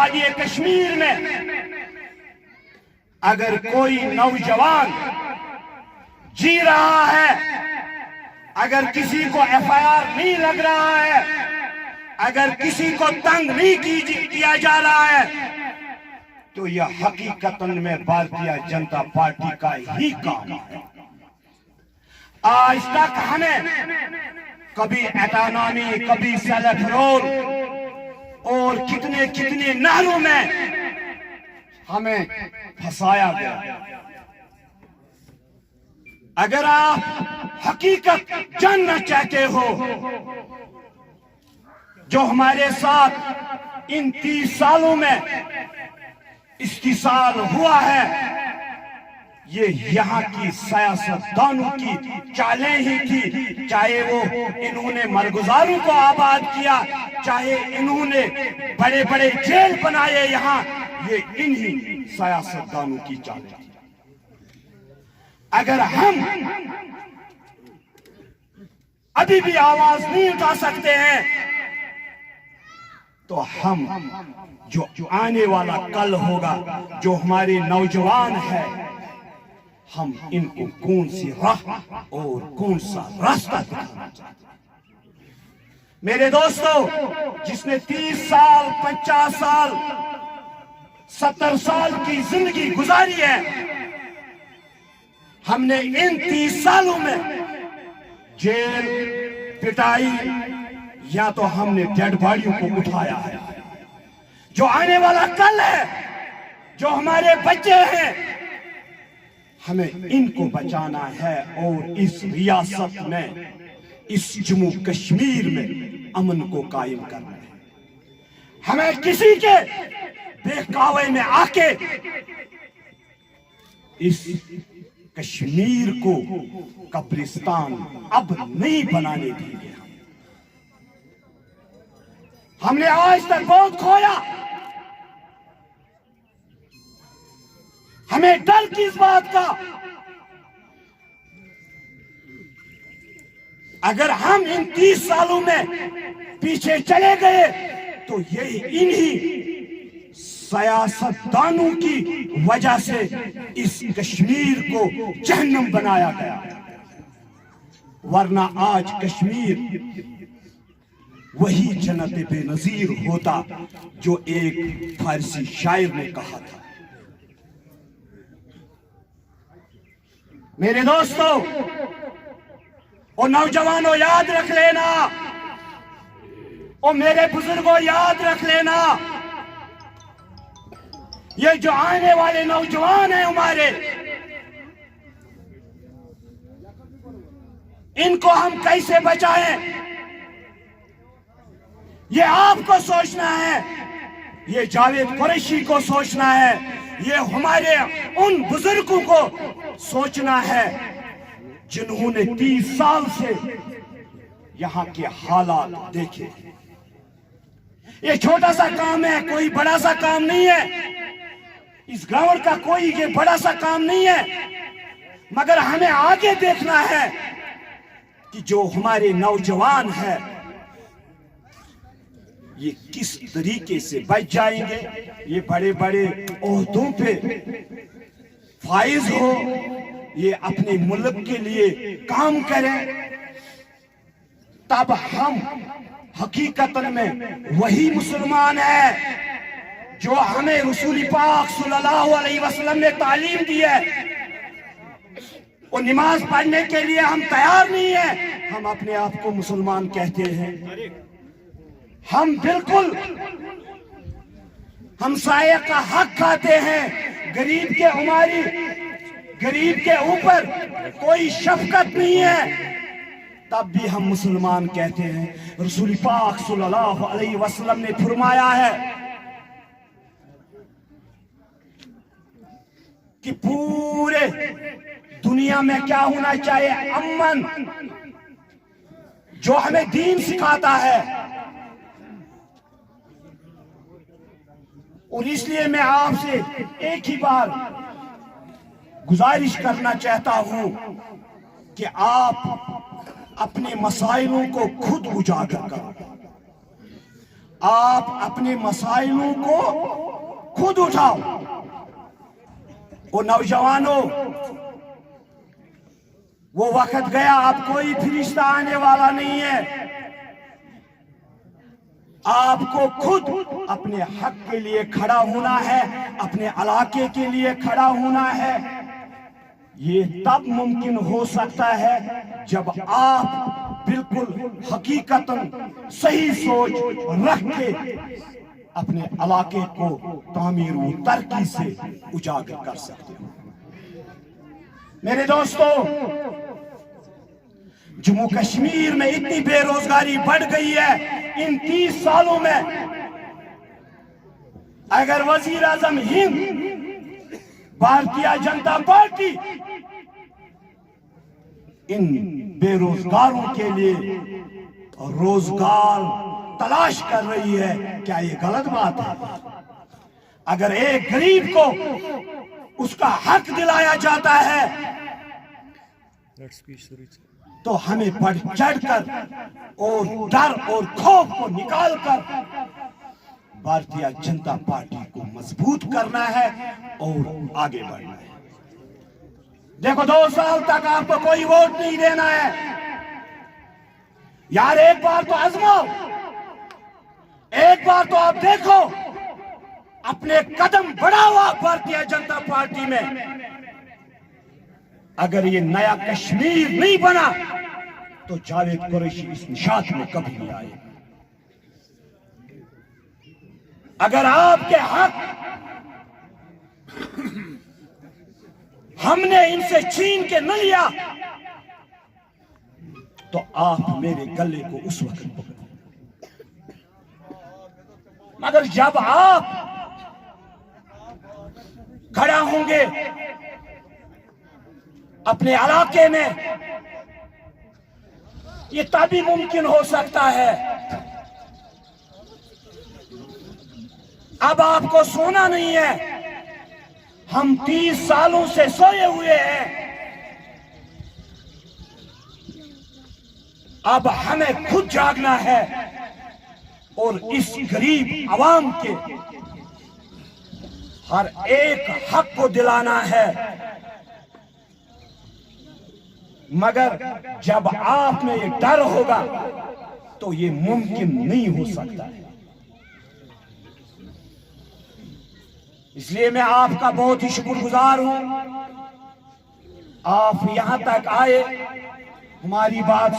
वादी कश्मीर में अगर कोई नौजवान जी रहा है, अगर किसी को एफआईआर नहीं लग रहा है, अगर किसी को तंग नहीं किया जा रहा है, तो यह हकीकतन में भारतीय जनता पार्टी का ही काम है। आज तक हमें कभी एटोनॉमी, कभी सेल्फ रोल और कितने कितने नारों में हमें फंसाया गया। अगर आप हकीकत जानना चाहते हो, जो हमारे साथ इन 30 सालों में इस्तिसाल हुआ है, ये यहाँ की सियासतदानों की चालें ही थी। चाहे वो इन्होंने मरगुजारों को आबाद किया, चाहे इन्होंने बड़े बड़े जेल बनाए, यहाँ ये इन्हीं सियासतदानों की चालें थी। अगर हम अभी भी आवाज नहीं उठा सकते हैं, तो हम जो आने वाला कल होगा, जो हमारे नौजवान है, हम इनको कौन सी राह और कौन सा रास्ता दिखाना चाहते हैं। मेरे दोस्तों, जिसने 30 साल, 50 साल, 70 साल की जिंदगी गुजारी है, हमने इन 30 सालों में जेल, पिटाई, या तो हमने डेड बॉडियों को उठाया है। जो आने वाला कल है, जो हमारे बच्चे हैं, हमें इनको बचाना है और इस रियासत में, इस जम्मू कश्मीर में अमन को कायम करना है। हमें किसी के बहकावे में आके इस कश्मीर को कब्रिस्तान अब नहीं बनाने देंगे। हमने आज तक बहुत खोया। हमें डर किस बात का? अगर हम इन 30 सालों में पीछे चले गए, तो यही इन्हीं सियासतदानों की वजह से इस कश्मीर को जहन्नम बनाया गया। वरना आज कश्मीर वही जन्नत बेनजीर होता जो एक फारसी शायर ने कहा था। मेरे दोस्तों और नौजवानों, याद रख लेना, और मेरे बुजुर्गों याद रख लेना, ये जो आने वाले नौजवान हैं हमारे, इनको हम कैसे बचाएं, ये आपको सोचना है, ये जावेद कुरैशी को सोचना है, ये हमारे उन बुजुर्गों को सोचना है जिन्होंने 30 साल से यहाँ के हालात देखे। ये छोटा सा काम है, कोई बड़ा सा काम नहीं है। इस ग्राउंड का कोई ये बड़ा सा काम नहीं है, मगर हमें आगे देखना है कि जो हमारे नौजवान हैं, ये किस तरीके से बच जाएंगे, ये बड़े बड़े ओहदों पे फाइज हो, ये अपने मुल्क के लिए काम करें, तब हम हकीकतन में वही मुसलमान है जो हमें रसूल पाक सल्लल्लाहु अलैहि वसल्लम ने तालीम दी है। और नमाज पढ़ने के लिए हम तैयार नहीं है, हम अपने आप को मुसलमान कहते हैं। हम बिल्कुल हमसाये का हक खाते हैं। गरीब के ऊपर कोई शफकत नहीं है, तब भी हम मुसलमान कहते हैं। रसूल पाक सल्लल्लाहु अलैहि वसल्लम ने फरमाया है कि पूरे दुनिया में क्या होना चाहिए? अमन, जो हमें दीन सिखाता है। और इसलिए मैं आपसे एक ही बार गुजारिश करना चाहता हूं कि आप अपने मसाइलों को खुद उजागर करो। आप अपने मसाइलों को खुद उठाओ। वो नौजवानों, वो वक्त गया, अब कोई फरिश्ता आने वाला नहीं है। आपको खुद अपने हक के लिए खड़ा होना है, अपने इलाके के लिए खड़ा होना है। ये तब मुमकिन हो सकता है जब आप बिल्कुल हकीकतन सही सोच रख के अपने इलाके को तामीर व तरक्की से उजागर कर सकते हो। मेरे दोस्तों, जम्मू कश्मीर में इतनी बेरोजगारी बढ़ गई है इन 30 सालों में। अगर वजीर आजम हिंद भारतीय जनता पार्टी इन बेरोजगारों के लिए रोजगार तलाश कर रही है, क्या ये गलत बात है? अगर एक गरीब को उसका हक दिलाया जाता है तो हमें बढ़ चढ़कर और डर और खौफ को निकालकर भारतीय जनता पार्टी को मजबूत करना है और आगे बढ़ना है। देखो, 2 साल तक आपको कोई वोट नहीं देना है यार। एक बार तो आजमाओ, एक बार तो आप देखो, अपने कदम बढ़ाओ आप भारतीय जनता पार्टी में। अगर ये नया कश्मीर नहीं बना तो जावेद कुरैशी इस निशात में कभी नहीं आए। अगर आपके हक हमने इनसे छीन के न लिया तो आप मेरे गले को उस वक्त पकड़ो। मगर जब आप खड़ा होंगे अपने इलाके में, ये तभी मुमकिन हो सकता है। अब आपको सोना नहीं है, हम 30 सालों से सोए हुए हैं। अब हमें खुद जागना है और इस गरीब आवाम के हर एक हक को दिलाना है। मगर जब आप में ये डर होगा तो ये मुमकिन नहीं हो सकता है। इसलिए मैं आपका बहुत ही शुक्रगुजार हूं। आप यहां तक आए, हमारी बात